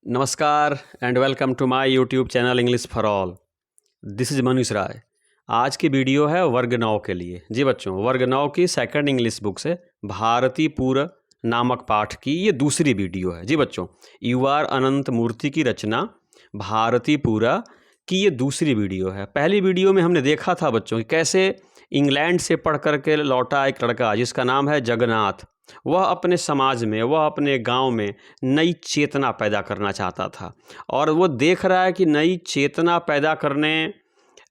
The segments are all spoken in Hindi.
नमस्कार and welcome to my YouTube channel English for all. This is Manish Rai. आज की वीडियो है वर्ग 9 के लिए। जी बच्चों, वर्ग 9 की सेकंड इंग्लिश बुक से भारती पूर नामक पाठ की ये दूसरी वीडियो है। जी बच्चों, UR अनंत मूर्ति की रचना भारती पूरा की ये दूसरी वीडियो है। पहली वीडियो में हमने देखा था बच्चों कि कैसे इंग्लैंड से पढ़ करके लौटा एक लड़का जिसका नाम है जगन्नाथ, वह अपने समाज में, वह अपने गांव में नई चेतना पैदा करना चाहता था। और वो देख रहा है कि नई चेतना पैदा करने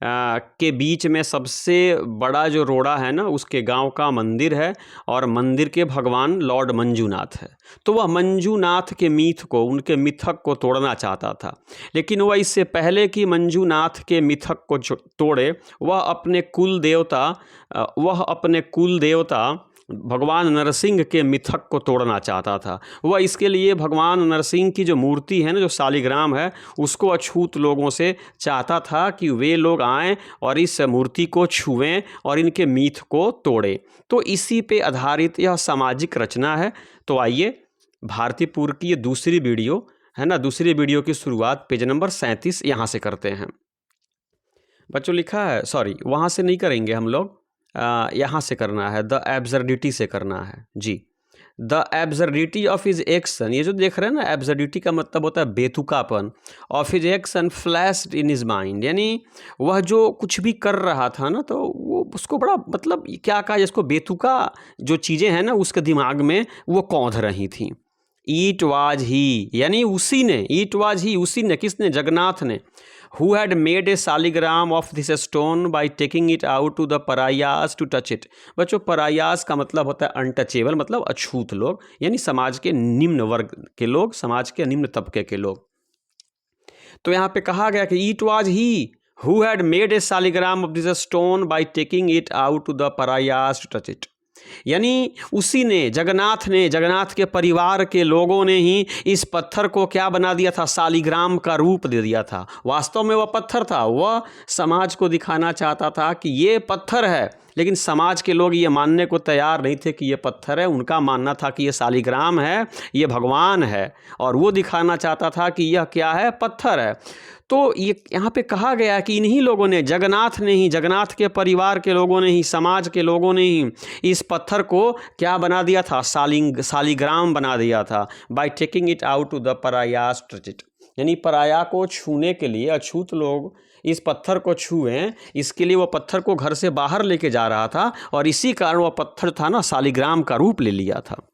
के बीच में सबसे बड़ा जो रोड़ा है ना, उसके गांव का मंदिर है और मंदिर के भगवान लॉर्ड मंजूनाथ है। तो वह मंजूनाथ के मीथ को, उनके मिथक को तोड़ना चाहता था। लेकिन वह इससे पहले कि मंजूनाथ के मिथक को तोड़े, वह अपने कुल देवता भगवान नरसिंह के मिथक को तोड़ना चाहता था। वह इसके लिए भगवान नरसिंह की जो मूर्ति है ना, जो शालिग्राम है, उसको अछूत लोगों से चाहता था कि वे लोग आएं और इस मूर्ति को छुएं और इनके मिथ को तोड़ें। तो इसी पे आधारित यह सामाजिक रचना है। तो आइए भारतीपुर की ये दूसरी वीडियो है ना, दूसरी वीडियो की शुरुआत पेज नंबर 37 यहाँ से करते हैं। बच्चों लिखा है, सॉरी वहाँ से नहीं करेंगे हम लोग, यहाँ से करना है, द एब्सर्डिटी से करना है। जी, the absurdity of his action, ये जो देख रहे हैं ना, एब्सर्डिटी का मतलब होता है बेतुकापन। Of his action flashed in his mind, यानी वह जो कुछ भी कर रहा था ना, तो वो उसको बड़ा, मतलब क्या कहा जिसको, बेतुका जो चीज़ें हैं ना उसके दिमाग में वो कौंध रही थी। ईट वाज ही, यानी उसी ने, ईट वाज ही, उसी ने, किसने, जगन्नाथ ने, who had made a Shaligram of this stone by taking it out to the pariahs to touch it। बच्चों, pariahs का मतलब होता है अनटचेबल, मतलब अछूत लोग, यानी समाज के निम्न वर्ग के लोग, समाज के निम्न तबके के लोग। तो यहाँ पे कहा गया कि it was he who had made a Shaligram of this stone by taking it out to the pariahs to touch it। यानी उसी ने, जगन्नाथ के परिवार के लोगों ने ही इस पत्थर को क्या बना दिया था, शालिग्राम का रूप दे दिया था। वास्तव में वह पत्थर था, वह समाज को दिखाना चाहता था कि ये पत्थर है, लेकिन समाज के लोग ये मानने को तैयार नहीं थे कि ये पत्थर है। उनका मानना था कि ये शालिग्राम है, ये भगवान है, और वो दिखाना चाहता था कि यह क्या है, पत्थर है। तो ये यहाँ पे कहा गया कि इन्हीं लोगों ने, जगन्नाथ ने ही, जगन्नाथ के परिवार के लोगों ने ही, समाज के लोगों ने ही इस पत्थर को क्या बना दिया था, शालिग्राम बना दिया था। By taking it out to the pariahs touch it, यानी पराया को छूने के लिए अछूत लोग इस पत्थर को छुएं, इसके लिए वो पत्थर को घर से बाहर लेके जा रहा था, और इसी कारण वह पत्थर था ना, शालिग्राम का रूप ले लिया था।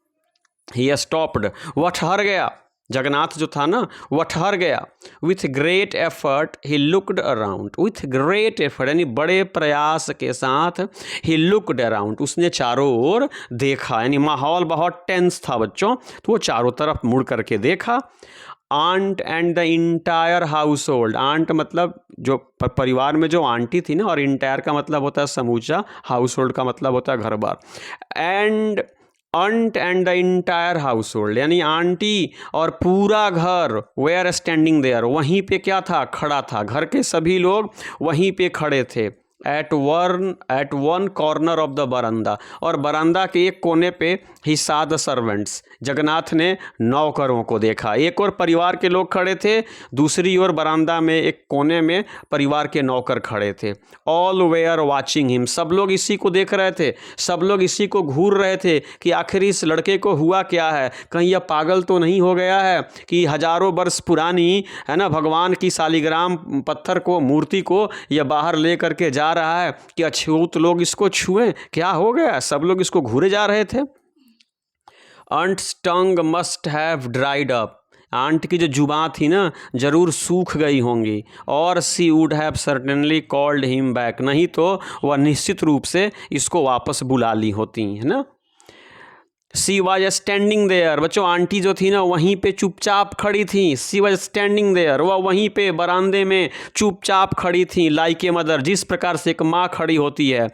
ही स्टॉप्ड, वह ठहर गया, जगन्नाथ जो था ना वह ठहर गया। With great effort he looked around, with great effort यानी बड़े प्रयास के साथ, ही लुक्ड अराउंड, उसने चारों ओर देखा, यानी माहौल बहुत टेंस था बच्चों, तो वो चारों तरफ मुड़ करके देखा। Aunt and the entire household, aunt मतलब जो परिवार में जो आंटी थी ना, और इंटायर का मतलब होता है समूचा, हाउस होल्ड का मतलब होता है घर बार। And aunt and the entire household, यानी आंटी और पूरा घर, वेयर स्टैंडिंग देयर, वहीं पे क्या था, खड़ा था, घर के सभी लोग वहीं पे खड़े थे। At one corner of the बरामदा, और बरामदा के एक कोने पे ही सा द सर्वेंट्स, जगन्नाथ ने नौकरों को देखा। एक और परिवार के लोग खड़े थे, दूसरी ओर बरामदा में एक कोने में परिवार के नौकर खड़े थे। ऑल वेयर वाचिंग हिम, सब लोग इसी को देख रहे थे, सब लोग इसी को घूर रहे थे कि आखिर इस लड़के को हुआ क्या है, कहीं यह पागल तो नहीं हो गया है कि हजारों वर्ष पुरानी है ना भगवान की शालिग्राम पत्थर को, मूर्ति को यह बाहर ले करके जा रहा है कि अछूत लोग इसको छुएं, क्या हो गया, सब लोग इसको घूरे जा रहे थे। Aunt's tongue must have dried up, aunt की जो जुबान थी ना जरूर सूख गई होंगी, और she would have certainly called him back, नहीं तो वह निश्चित रूप से इसको वापस बुला ली होती, है ना। सी वाज स्टैंडिंग देयर, बच्चों आंटी जो थी ना वहीं पे चुपचाप खड़ी थी। सी वाज स्टैंडिंग देयर, वह वहीं पे बरामदे में चुपचाप खड़ी थी। लाइक ए मदर, जिस प्रकार से एक माँ खड़ी होती है।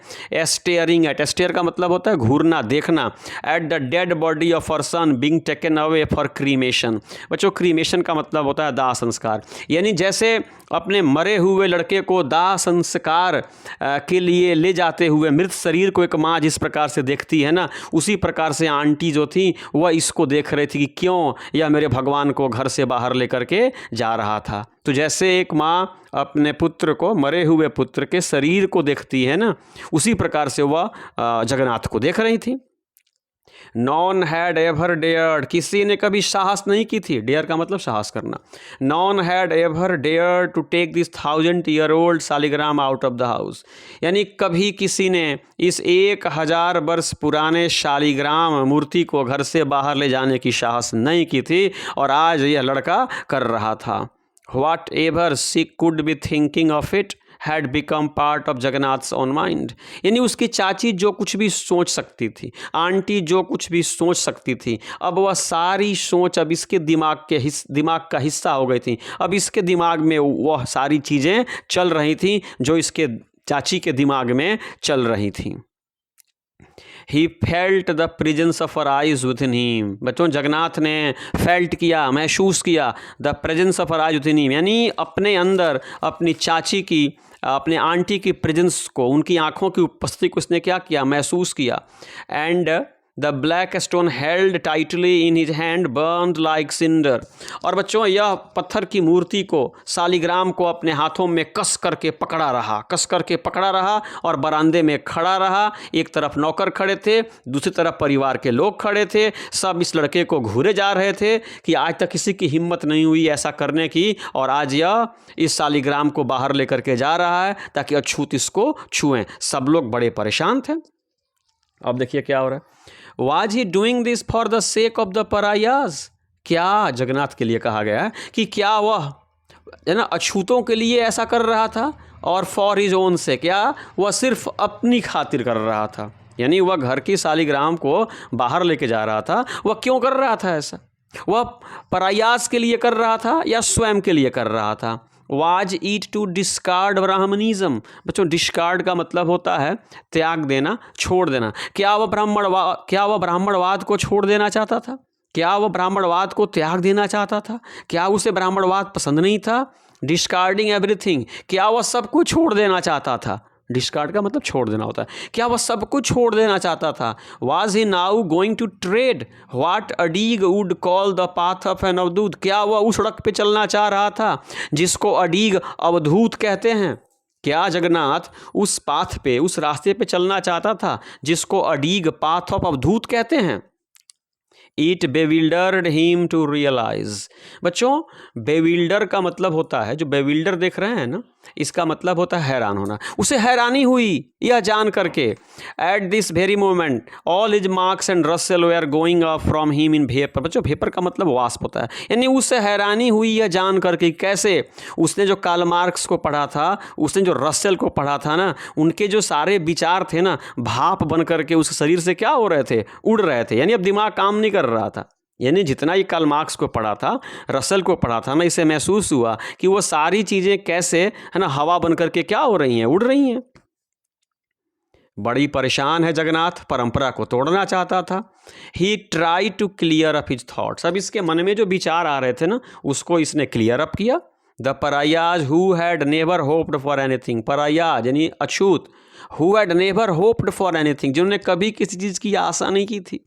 स्टेयरिंग एट, स्टेयर का मतलब होता है घूरना, देखना। At the dead body of her son being taken away for cremation, बच्चों क्रीमेशन का मतलब होता है दाह संस्कार, यानी जैसे अपने मरे हुए लड़के को दाह संस्कार के लिए ले जाते हुए मृत शरीर को एक माँ जिस प्रकार से देखती है ना, उसी प्रकार से आंटी जो थी वह इसको देख रही थी कि क्यों यह मेरे भगवान को घर से बाहर लेकर के जा रहा था। तो जैसे एक माँ अपने पुत्र को, मरे हुए पुत्र के शरीर को देखती है ना, उसी प्रकार से वह जगन्नाथ को देख रही थी। नॉन हैड एवर डेयर्ड, किसी ने कभी साहस नहीं की थी, डेयर का मतलब साहस करना। None had ever dare to take this 1000-year-old Shaligram out of the house, यानी कभी किसी ने इस 1000 वर्ष पुराने शालिग्राम मूर्ति को घर से बाहर ले जाने की साहस नहीं की थी, और आज यह लड़का कर रहा था। What ever she could be thinking of it had become part of Jagannath's own mind, यानी उसकी चाची जो कुछ भी सोच सकती थी, आंटी जो कुछ भी सोच सकती थी, अब वह सारी सोच अब इसके दिमाग का हिस्सा हो गई थी। अब इसके दिमाग में वह सारी चीज़ें चल रही थी जो इसके चाची के दिमाग में चल रही थी। He felt the presence of her eyes within him, बच्चों जगन्नाथ ने फेल्ट किया, महसूस किया, the presence of her eyes within him, यानी अपने अंदर अपनी चाची की, अपने आंटी की प्रेजेंस को, उनकी आँखों की उपस्थिति को उसने क्या किया, महसूस किया। And the black stone held tightly in his hand burned like cinder, और बच्चों यह पत्थर की मूर्ति को, शालिग्राम को अपने हाथों में कस करके पकड़ा रहा और बरामदे में खड़ा रहा। एक तरफ नौकर खड़े थे, दूसरी तरफ परिवार के लोग खड़े थे, सब इस लड़के को घूरे जा रहे थे कि आज तक किसी की हिम्मत नहीं हुई ऐसा करने की, और आज यह इस शालिग्राम को बाहर लेकर के जा रहा है ताकि अछूत इसको छुएं। सब लोग बड़े परेशान थे। अब देखिए क्या हो रहा है। Was he doing this for the sake of the pariahs? क्या जगन्नाथ के लिए कहा गया है कि क्या वह है ना अछूतों के लिए ऐसा कर रहा था, और फॉर हिज ओन से, क्या वह सिर्फ अपनी खातिर कर रहा था, यानी वह घर की शालिग्राम को बाहर लेके जा रहा था, वह क्यों कर रहा था ऐसा? वह परायास के लिए कर रहा था या स्वयं के लिए कर रहा था? Was it to discard Brahminism, बच्चों डिस्कार्ड का मतलब होता है त्याग देना, छोड़ देना। क्या वह ब्राह्मणवाद को छोड़ देना चाहता था? क्या वह ब्राह्मणवाद को त्याग देना चाहता था? क्या उसे ब्राह्मणवाद पसंद नहीं था? डिस्कार्डिंग एवरीथिंग, क्या वह सब कुछ छोड़ देना चाहता था? डिस्कार्ड का मतलब छोड़ देना होता है। क्या वह सब कुछ छोड़ देना चाहता था? Was he now going to tread what Adiga would call the path of an avadhuta, क्या वह उस सड़क पे चलना चाह रहा था जिसको अडीग अवधूत कहते हैं? क्या जगन्नाथ उस पाथ पे, उस रास्ते पे चलना चाहता था जिसको अडीग पाथ ऑफ अवधूत कहते हैं? It bewildered him to realize, बच्चों बेविल्डर का मतलब होता है, जो बेविल्डर देख रहे हैं ना, इसका मतलब होता है हैरान होना। उसे हैरानी हुई यह जान करके। At this very moment all his marks and ruses were going up from him in vapour, बच्चों वेपर का मतलब वाष्प होता है, यानी उसे हैरानी हुई यह जान करके कैसे उसने जो कार्ल मार्क्स को पढ़ा था, उसने जो रसेल को पढ़ा था ना, उनके जो सारे विचार थे ना, भाप बन करके उस शरीर से क्या हो रहे थे, उड़ रहे थे, यानी अब दिमाग काम नहीं कर रहा था। यानी जितना ये कार्ल मार्क्स को पढ़ा था, रसेल को पढ़ा था ना, इसे महसूस हुआ कि वो सारी चीज़ें कैसे है ना हवा बन करके क्या हो रही हैं, उड़ रही हैं। बड़ी परेशान है जगन्नाथ, परंपरा को तोड़ना चाहता था। He try to clear up his thoughts, अब इसके मन में जो विचार आ रहे थे ना, उसको इसने क्लियर अप किया। The pariahs who had never hoped for anything, pariahs यानी अछूत, who had never hoped for anything, जिन्होंने कभी किसी चीज़ की आशा नहीं की थी,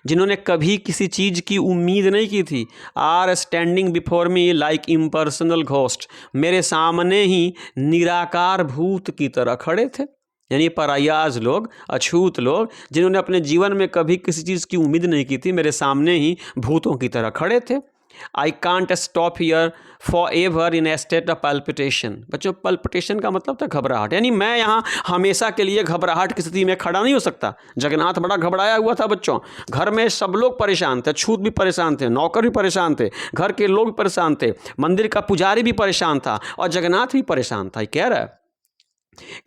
जिन्होंने कभी किसी चीज़ की उम्मीद नहीं की थी, are standing before me like impersonal ghost, मेरे सामने ही निराकार भूत की तरह खड़े थे। यानी परायाज लोग, अछूत लोग, जिन्होंने अपने जीवन में कभी किसी चीज़ की उम्मीद नहीं की थी, मेरे सामने ही भूतों की तरह खड़े थे। I can't stop here for ever in A state of palpitation, बच्चों पल्पिटेशन का मतलब था घबराहट, यानी मैं यहाँ हमेशा के लिए घबराहट की स्थिति में खड़ा नहीं हो सकता। जगन्नाथ बड़ा घबराया हुआ था बच्चों, घर में सब लोग परेशान थे, छूत भी परेशान थे, नौकर भी परेशान थे, घर के लोग भी परेशान थे, मंदिर का पुजारी भी परेशान था, और जगन्नाथ भी परेशान था। कह रहा है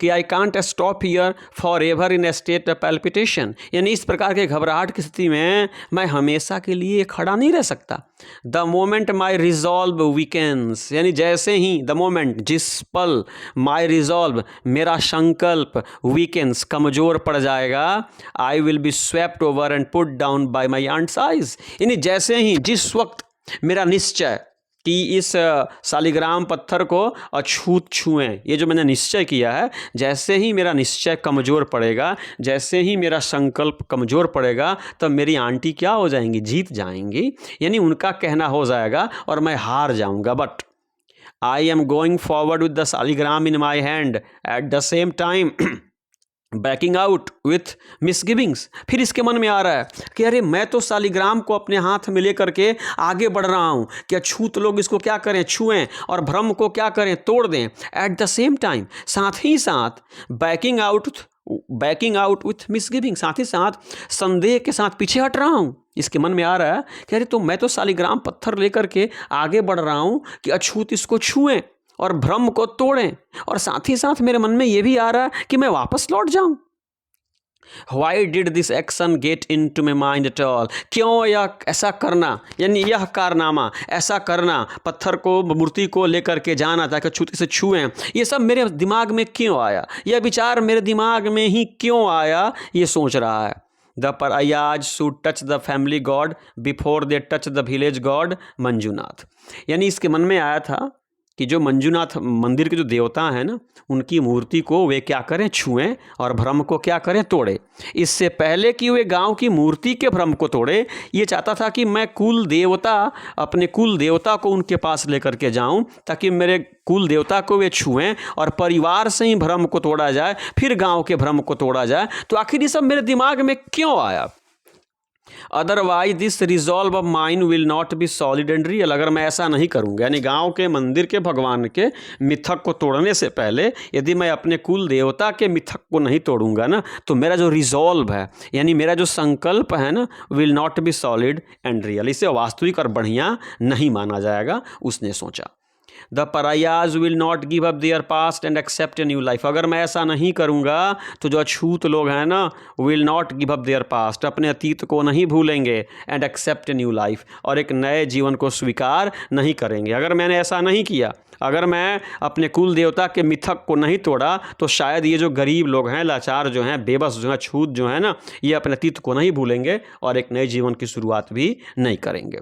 कि I can't stop here for ever in A state of palpitation, यानी इस प्रकार के घबराहट की स्थिति में मैं हमेशा के लिए खड़ा नहीं रह सकता। The moment my resolve weekends, यानी जैसे ही, द मोमेंट जिस पल, माई रिजॉल्व मेरा संकल्प, वीकेंड्स कमज़ोर पड़ जाएगा, I will be swept over and put down by my aunt's eyes, यानी जैसे ही, जिस वक्त मेरा निश्चय कि इस शालिग्राम पत्थर को अछूत छुएं। ये जो मैंने निश्चय किया है, जैसे ही मेरा निश्चय कमज़ोर पड़ेगा, जैसे ही मेरा संकल्प कमज़ोर पड़ेगा, तब मेरी आंटी क्या हो जाएंगी, जीत जाएंगी, यानी उनका कहना हो जाएगा और मैं हार जाऊंगा। But I am going forward with the Shaligram in my hand at the same time backing out with misgivings. फिर इसके मन में आ रहा है कि अरे मैं तो शालिग्राम को अपने हाथ में लेकर के आगे बढ़ रहा हूँ, क्या छूत लोग इसको क्या करें, छुएं और भ्रम को क्या करें, तोड़ दें। एट द सेम टाइम, साथ ही साथ बैकिंग आउट विथ मिसगिविंग, साथ ही साथ संदेह के साथ पीछे हट रहा हूँ। इसके मन में आ रहा है कि अरे तो मैं तो शालिग्राम पत्थर लेकर के आगे बढ़ रहा हूँ कि अछूत इसको छुएं और भ्रम को तोड़ें, और साथ ही साथ मेरे मन में यह भी आ रहा है कि मैं वापस लौट जाऊं। Why did this action get into my mind at all? क्यों यह ऐसा करना, यानी यह कारनामा, ऐसा करना, पत्थर को, मूर्ति को लेकर के जाना ताकि छूते से छुएं, ये सब मेरे दिमाग में क्यों आया, यह विचार मेरे दिमाग में ही क्यों आया, ये सोच रहा है। The Parayas should touch the family god before they touch the village god Manjunath. यानी इसके मन में आया था कि जो मंजूनाथ मंदिर के जो देवता हैं ना, उनकी मूर्ति को वे क्या करें, छुएं और भ्रम को क्या करें, तोड़े। इससे पहले कि वे गांव की मूर्ति के भ्रम को तोड़े, ये चाहता था कि मैं कुल देवता, अपने कुल देवता को उनके पास लेकर के जाऊं ताकि मेरे कुल देवता को वे छुएं और परिवार से ही भ्रम को तोड़ा जाए, फिर गांव के भ्रम को तोड़ा जाए। तो आखिर ये सब मेरे दिमाग में क्यों आया? Otherwise this resolve of mind will not be solid and real. अगर मैं ऐसा नहीं करूँगा, यानी गांव के मंदिर के भगवान के मिथक को तोड़ने से पहले यदि मैं अपने कुल देवता के मिथक को नहीं तोड़ूंगा ना, तो मेरा जो रिजॉल्व है, यानी मेरा जो संकल्प है ना, will not be solid and real, इसे वास्तविक और बढ़िया नहीं माना जाएगा, उसने सोचा। The pariahs will not give up their past and accept a new life. अगर मैं ऐसा नहीं करूँगा तो जो अछूत लोग हैं ना, will not give up their past, अपने अतीत को नहीं भूलेंगे, and accept a new life, और एक नए जीवन को स्वीकार नहीं करेंगे। अगर मैंने ऐसा नहीं किया, अगर मैं अपने कुल देवता के मिथक को नहीं तोड़ा, तो शायद ये जो गरीब लोग हैं, लाचार जो हैं, बेबस जो हैं, छूत जो है ना, ये अपने अतीत को नहीं भूलेंगे और एक नए जीवन की शुरुआत भी नहीं करेंगे।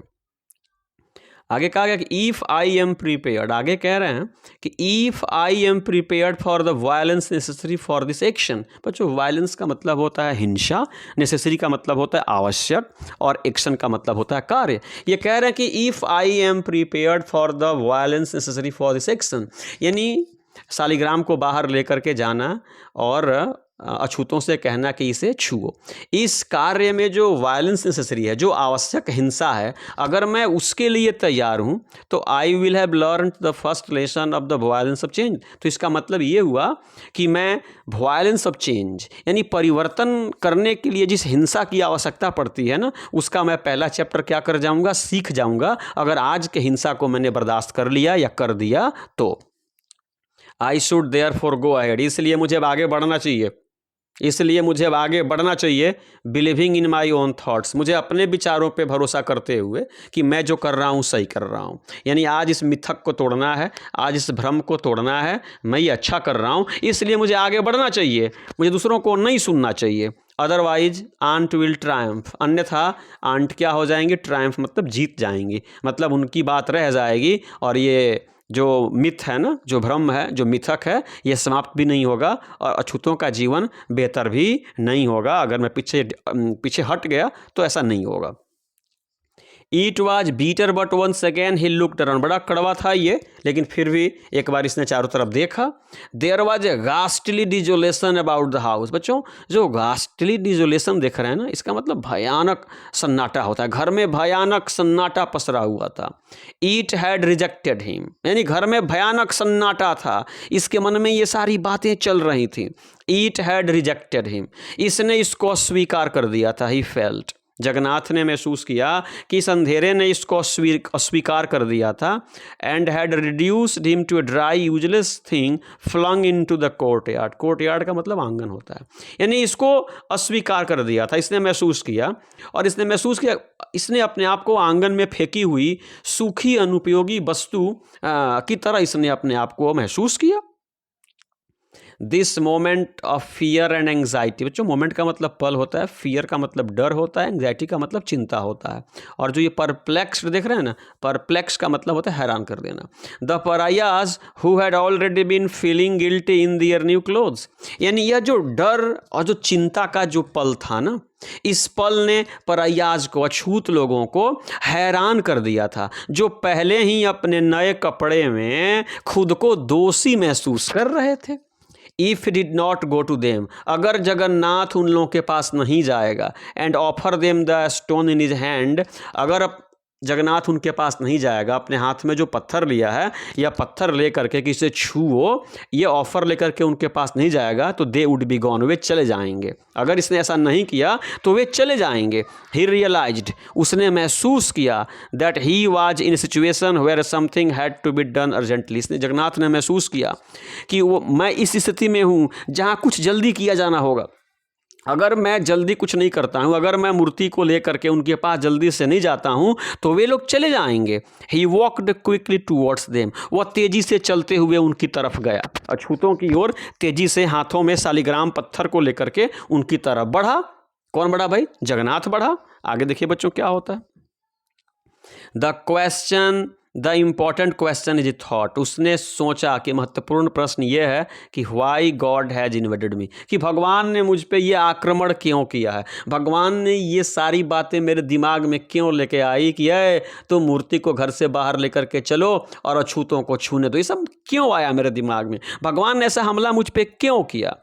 आगे कहा गया कि इफ़ आई एम प्रिपेयर्ड, आगे कह रहे हैं कि if I am prepared for the violence necessary for this action. बच्चों, वायलेंस का मतलब होता है हिंसा, नेसेसरी का मतलब होता है आवश्यक, और एक्शन का मतलब होता है कार्य। ये कह रहे हैं कि if I am prepared for the violence necessary for this action, यानी शालिग्राम को बाहर लेकर के जाना और अछूतों से कहना कि इसे छुओ। इस कार्य में जो वायलेंस नेसेसरी है, जो आवश्यक हिंसा है, अगर मैं उसके लिए तैयार हूँ, तो I will have learn the first lesson of the violence of change. तो इसका मतलब ये हुआ कि मैं वायलेंस ऑफ चेंज, यानी परिवर्तन करने के लिए जिस हिंसा की आवश्यकता पड़ती है ना, उसका मैं पहला चैप्टर क्या कर जाऊँगा, सीख जाऊँगा। अगर आज के हिंसा को मैंने बर्दाश्त कर लिया या कर दिया तो I should therefore go ahead, इसलिए मुझे अब आगे बढ़ना चाहिए, इसलिए मुझे अब आगे बढ़ना चाहिए। Believing in my own thoughts, मुझे अपने विचारों पे भरोसा करते हुए कि मैं जो कर रहा हूँ सही कर रहा हूँ, यानी आज इस मिथक को तोड़ना है, आज इस भ्रम को तोड़ना है, मैं ये अच्छा कर रहा हूँ, इसलिए मुझे आगे बढ़ना चाहिए, मुझे दूसरों को नहीं सुनना चाहिए। अदरवाइज आंट विल ट्रायम्फ, अन्यथा आंट क्या हो जाएंगी, ट्रायम्फ मतलब जीत जाएंगी, मतलब उनकी बात रह जाएगी और ये जो मिथ है ना, जो भ्रम है, जो मिथक है, ये समाप्त भी नहीं होगा और अछूतों का जीवन बेहतर भी नहीं होगा। अगर मैं पीछे हट गया तो ऐसा नहीं होगा। It was bitter but once again he looked around, बड़ा कड़वा था ये, लेकिन फिर भी एक बार इसने चारों तरफ देखा। There was a ghastly desolation about the house। बच्चों, जो ghastly desolation देख रहे हैं ना, इसका मतलब भयानक सन्नाटा होता है, घर में भयानक सन्नाटा पसरा हुआ था। It had rejected him, यानी घर में भयानक सन्नाटा था, इसके मन में ये सारी बातें चल रही थी। It had rejected him, इसने इसको अस्वीकार कर दिया था। He felt, जगन्नाथ ने महसूस किया कि इस अंधेरे ने इसको अस्वीकार कर दिया था। And had reduced him to a dry useless thing flung into the courtyard. Courtyard का मतलब आंगन होता है, यानी इसको अस्वीकार कर दिया था, इसने महसूस किया। और इसने महसूस किया, इसने अपने आप को आंगन में फेंकी हुई सूखी अनुपयोगी वस्तु की तरह इसने अपने आप को महसूस किया। This moment of fear and anxiety, बच्चों मोमेंट का मतलब पल होता है, फियर का मतलब डर होता है, एंग्जाइटी का मतलब चिंता होता है, और जो ये परप्लेक्स्ड देख रहे हैं ना, परप्लेक्स का मतलब होता है हैरान कर देना। The pariahs who had already been feeling guilty in their new clothes, यानी यह जो डर और जो चिंता का जो पल था ना, इस पल ने परायाज को, अछूत लोगों को हैरान कर दिया था, जो पहले ही अपने नए कपड़े में खुद को दोषी महसूस कर रहे थे। If did not go to them, अगर जगन्नाथ उन लोगों के पास नहीं जाएगा, and offer them the stone in his hand, अगर जगन्नाथ उनके पास नहीं जाएगा, अपने हाथ में जो पत्थर लिया है या पत्थर लेकर के किसे छुओ, ये ऑफर लेकर के उनके पास नहीं जाएगा, तो दे वुड बी गॉन, वे चले जाएंगे। अगर इसने ऐसा नहीं किया तो वे चले जाएंगे। ही रियलाइज्ड, उसने महसूस किया, that he was in situation where something had to be done urgently, इसने जगन्नाथ ने महसूस किया कि वो मैं इस स्थिति में हूँ जहाँ कुछ जल्दी किया जाना होगा। अगर मैं जल्दी कुछ नहीं करता हूँ, अगर मैं मूर्ति को लेकर के उनके पास जल्दी से नहीं जाता हूँ, तो वे लोग चले जाएंगे। He walked quickly towards them, वह तेजी से चलते हुए उनकी तरफ गया, अछूतों की ओर तेजी से हाथों में शालिग्राम पत्थर को लेकर के उनकी तरफ बढ़ा। कौन बढ़ा भाई? जगन्नाथ बढ़ा। आगे देखिए बच्चों क्या होता है। The important question is thought, उसने सोचा कि महत्वपूर्ण प्रश्न ये है कि वाई गॉड हैज इन्वेडेड मी, कि भगवान ने मुझ पे ये आक्रमण क्यों किया है, भगवान ने ये सारी बातें मेरे दिमाग में क्यों लेके आई कि तो मूर्ति को घर से बाहर लेकर के चलो और अछूतों को छूने दो, ये सब क्यों आया मेरे दिमाग में, भगवान ने ऐसा हमला मुझ पे क्यों किया।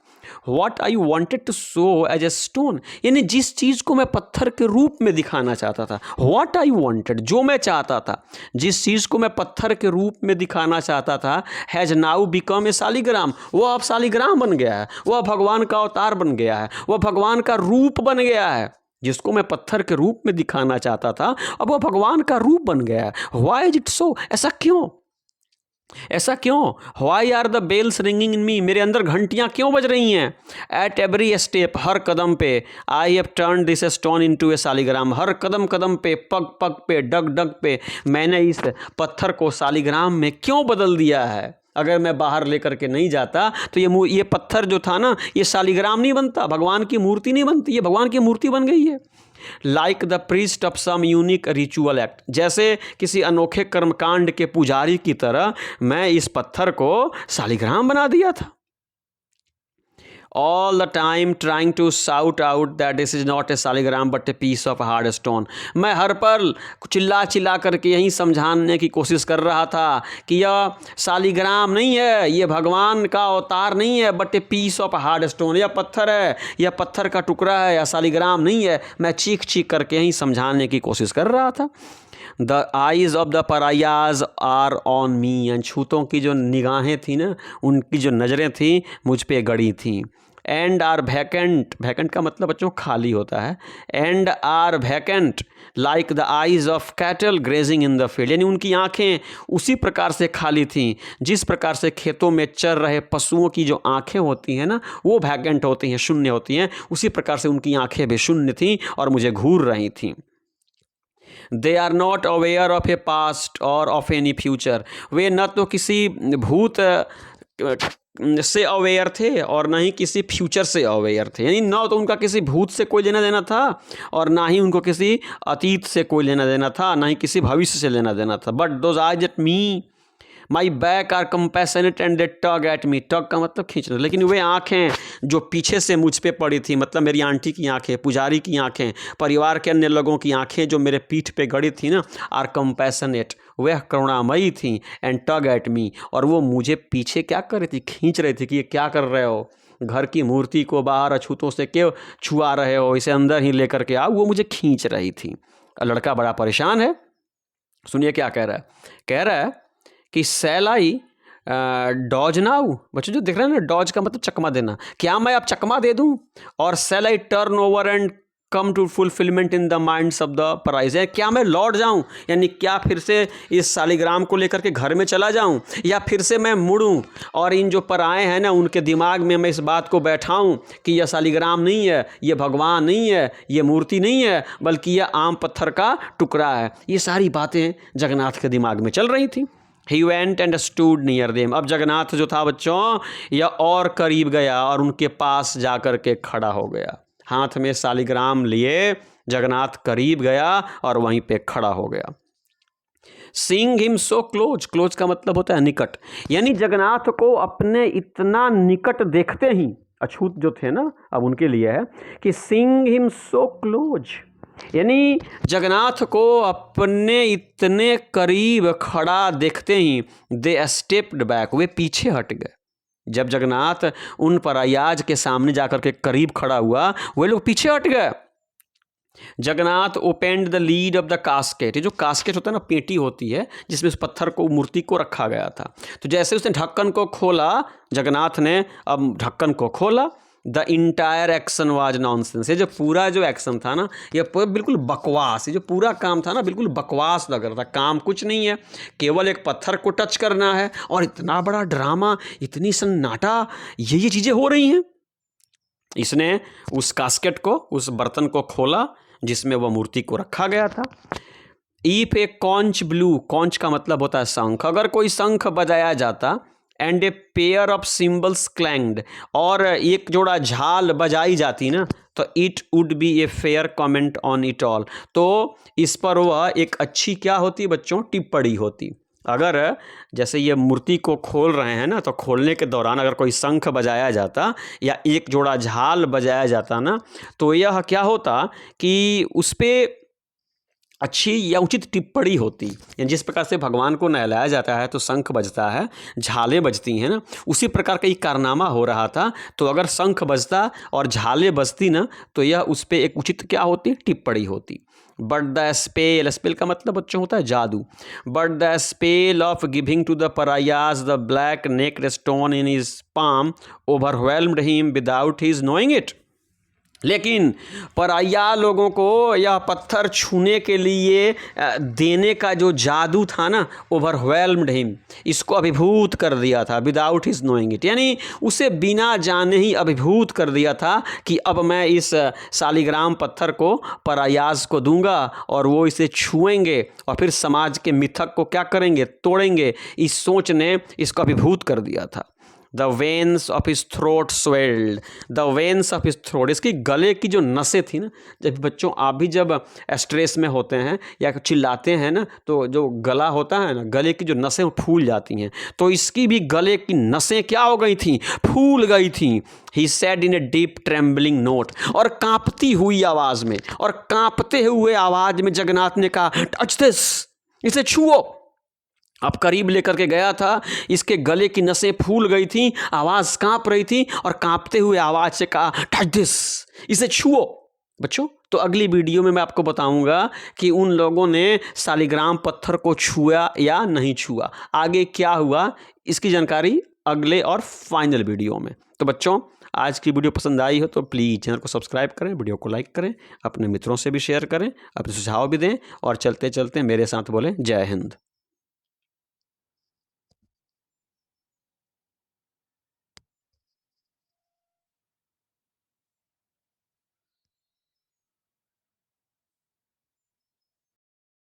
What I wanted to show as a stone, यानी जिस चीज़ को मैं पत्थर के रूप में दिखाना चाहता था, What I wanted, जो मैं चाहता था, जिस चीज़ को मैं पत्थर के रूप में दिखाना चाहता था, has now become a Shaligram, वह अब शालिग्राम बन गया है, वह भगवान का अवतार बन गया है, वह भगवान का रूप बन गया है। जिसको मैं पत्थर के रूप में दिखाना चाहता था, अब वह भगवान का रूप बन गया है। Why is it so? ऐसा क्यों? ऐसा क्यों? Why are the bells ringing in me, मेरे अंदर घंटियां क्यों बज रही हैं? एट एवरी स्टेप, हर कदम पे, I have turn this stone into a Shaligram, हर कदम कदम पे, पग पग पे, डग डग पे मैंने इस पत्थर को शालिग्राम में क्यों बदल दिया है। अगर मैं बाहर लेकर के नहीं जाता तो ये पत्थर जो था ना, ये शालिग्राम नहीं बनता, भगवान की मूर्ति नहीं बनती, ये भगवान की मूर्ति बन गई है। Like the priest of some unique ritual act, जैसे किसी अनोखे कर्मकांड के पुजारी की तरह मैं इस पत्थर को शालिग्राम बना दिया था। all the time trying to shout out that this is not a Shaligram but a piece of hard stone, मैं हर पल चिल्ला चिल्ला करके यही समझाने की कोशिश कर रहा था कि यह शालिग्राम नहीं है, यह भगवान का अवतार नहीं है, but a piece of hard stone, यह पत्थर है, यह पत्थर का टुकड़ा है, यह शालिग्राम नहीं है। मैं चीख चीख करके यही समझाने की कोशिश कर रहा था। The eyes of the pariahs are on me, अछूतों की जो निगाहें थी ना, उनकी जो नज़रें थी मुझ पे गड़ी थी। एंड आर वैकेंट, वैकेंट का मतलब बच्चों खाली होता है। And are vacant like the eyes of cattle grazing in the field, यानी उनकी आँखें उसी प्रकार से खाली थीं जिस प्रकार से खेतों में चर रहे पशुओं की जो आँखें होती हैं ना, वो वैकेंट होती हैं, शून्य होती हैं, उसी प्रकार से उनकी आँखें भी शून्य थीं और मुझे घूर रही थीं। They are not aware of a past or of any future, वे न तो किसी भूत से अवेयर थे और ना ही किसी फ्यूचर से अवेयर थे, यानी ना तो उनका किसी भूत से कोई लेना देना था और ना ही उनको किसी अतीत से कोई लेना देना था, ना ही किसी भविष्य से लेना देना था। But those eyes at me my back are compassionate and they tug at me, tug का मतलब खींचना, लेकिन वे आँखें जो पीछे से मुझ पे पड़ी थी, मतलब मेरी आंटी की आँखें, पुजारी की आँखें, परिवार के अन्य लोगों की आँखें जो मेरे पीठ पे गड़ी थी ना, आर कंपैशनेट, वह करुणामयी थी, एंड टग एट मी, और वो मुझे पीछे क्या कर रही थी, खींच रही थी कि ये क्या कर रहे हो, घर की मूर्ति को बाहर अछूतों से क्यों छुआ रहे हो, इसे अंदर ही लेकर के आओ, वो मुझे खींच रही थी। लड़का बड़ा परेशान है, सुनिए क्या कह रहा है। कह रहा है कि सैलाई डॉज नाउ, बच्चों जो दिख रहे हैं ना, डॉज का मतलब चकमा देना, क्या मैं अब चकमा दे दूं, और shall I turn over and come to fulfilment in the minds of the pariahs, क्या मैं लौट जाऊं, यानी क्या फिर से इस शालिग्राम को लेकर के घर में चला जाऊं, या फिर से मैं मुड़ूं और इन जो पराए हैं ना उनके दिमाग में मैं इस बात को बैठाऊं कि यह शालिग्राम नहीं है, ये भगवान नहीं है, ये मूर्ति नहीं है, बल्कि यह आम पत्थर का टुकड़ा है। ये सारी बातें जगन्नाथ के दिमाग में चल रही थी। He went and stood near them. अब जगन्नाथ जो था बच्चों, यह और करीब गया और उनके पास जा कर के खड़ा हो गया। हाथ में शालिग्राम लिए जगन्नाथ करीब गया और वहीं पे खड़ा हो गया। Seeing him so close, close का मतलब होता है निकट, यानी जगन्नाथ को अपने इतना निकट देखते ही, अछूत जो थे ना अब उनके लिए है कि सीइंग हिम सो क्लोज, यानी जगन्नाथ को अपने इतने करीब खड़ा देखते ही दे स्टेप्ड बैक, वे पीछे हट गए। जब जगन्नाथ उन परायाज के सामने जाकर के करीब खड़ा हुआ, वे लोग पीछे हट गए। Jagannath opened the lead of the casket, ये जो कास्केट होता है ना, पेटी होती है जिसमें उस पत्थर को, मूर्ति को रखा गया था। तो जैसे उसने ढक्कन को खोला, जगन्नाथ ने अब ढक्कन को खोला, the entire action was nonsense, ये जो पूरा जो एक्शन था ना, ये बिल्कुल बकवास, ये जो पूरा काम था ना बिल्कुल बकवास लग रहा था। काम कुछ नहीं है, केवल एक पत्थर को टच करना है और इतना बड़ा ड्रामा, इतनी सन्नाटा, ये चीज़ें हो रही हैं। इसने उस कास्केट को, उस बर्तन को खोला जिसमें वह मूर्ति को रखा गया था। If A conch blue, conch का मतलब होता है शंख, अगर कोई शंख बजाया जाता, and a pair of cymbals clanged, और एक जोड़ा झाल बजाई जाती ना, तो it would be a fair comment on it all, तो इस पर वह एक अच्छी क्या होती बच्चों, टिप्पणी होती। अगर जैसे ये मूर्ति को खोल रहे हैं ना, तो खोलने के दौरान अगर कोई शंख बजाया जाता या एक जोड़ा झाल बजाया जाता ना, तो यह क्या होता कि उस पर अच्छी या उचित टिप्पणी होती। यानी जिस प्रकार से भगवान को नहलाया जाता है तो शंख बजता है, झालें बजती हैं ना, उसी प्रकार का ये कारनामा हो रहा था। तो अगर शंख बजता और झालें बजती ना, तो यह उस पर एक उचित क्या होती, टिप्पणी होती। बट द स्पेल, स्पेल का मतलब बच्चों होता है जादू। But the spell of giving to the pariahs the black naked stone in his palm overwhelmed him without his knowing it, लेकिन पराया लोगों को यह पत्थर छूने के लिए देने का जो जादू था ना, ओवरवेल्म्ड हिम, इसको अभिभूत कर दिया था, विदाउट हिज नोइंग इट, यानी उसे बिना जाने ही अभिभूत कर दिया था कि अब मैं इस शालिग्राम पत्थर को परायाज को दूंगा और वो इसे छुएंगे और फिर समाज के मिथक को क्या करेंगे, तोड़ेंगे। इस सोच ने इसको अभिभूत कर दिया था। The veins of his throat swelled, the veins of his throat, इसकी गले की जो नसें थी ना, जब बच्चों आप भी जब स्ट्रेस में होते हैं या चिल्लाते हैं ना, तो जो गला होता है ना, गले की जो नसें फूल जाती हैं, तो इसकी भी गले की नसें क्या हो गई थी, फूल गई थी। He said in a deep trembling note, और कांपती हुई आवाज़ में, और कांपते हुए आवाज़ में जगन्नाथ ने कहा, टच दिस, इसे छुओ। अब करीब लेकर के गया था, इसके गले की नसें फूल गई थी, आवाज़ कांप रही थी, और कांपते हुए आवाज़ से कहा, टच दिस, इसे छुओ। बच्चों, तो अगली वीडियो में मैं आपको बताऊंगा कि उन लोगों ने शालिग्राम पत्थर को छुआ या नहीं छुआ, आगे क्या हुआ, इसकी जानकारी अगले और फाइनल वीडियो में। तो बच्चों, आज की वीडियो पसंद आई हो तो प्लीज़ चैनल को सब्सक्राइब करें, वीडियो को लाइक करें, अपने मित्रों से भी शेयर करें, अपने सुझाव भी दें, और चलते चलते मेरे साथ बोलें जय हिंद।